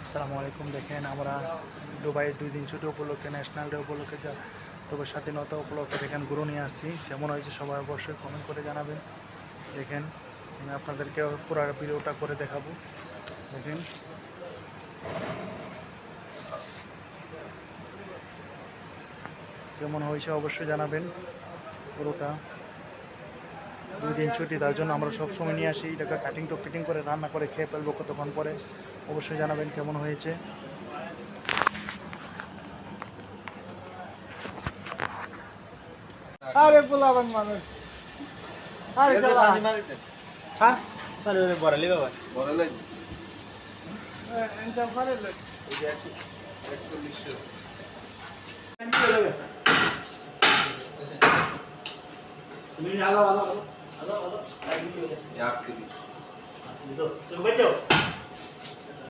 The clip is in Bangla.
আসসালামু আলাইকুম। দেখেন আমরা দুবাইয়ের 2 দিন ছুটি উপলক্ষে, ন্যাশনাল ডে উপলক্ষে, যা দুবাই স্বাধীনতা উপলক্ষে দেখেন ঘুরে নিয়ে আসছি। কেমন হয়েছে সবাই অবশ্যই কমেন্ট করে জানাবেন। দেখেন আমি আপনাদেরকে পুরো ভিডিওটা করে দেখাবো। দেখেন কেমন হয়েছে অবশ্যই জানাবেন। পুরোটা 2 দিন ছুটি, তার জন্য আমরা সব সময় নিয়ে আসি। এটাকে কাটিং করে রান্না করে খেয়ে ফেলবো কতক্ষণ পরে। অবশ্যই জানাবেন কেমন হয়েছে। আরে পোলাবান মানুষ আরে পানি মারিতে হ্যাঁ পারে বড়ালি বাবা বড় লাগে এনটা পারে লোক এই যে 140 তুমি আলো আলো আলো আলো আলো টাকা 8 কেজি তুমি তো তুমি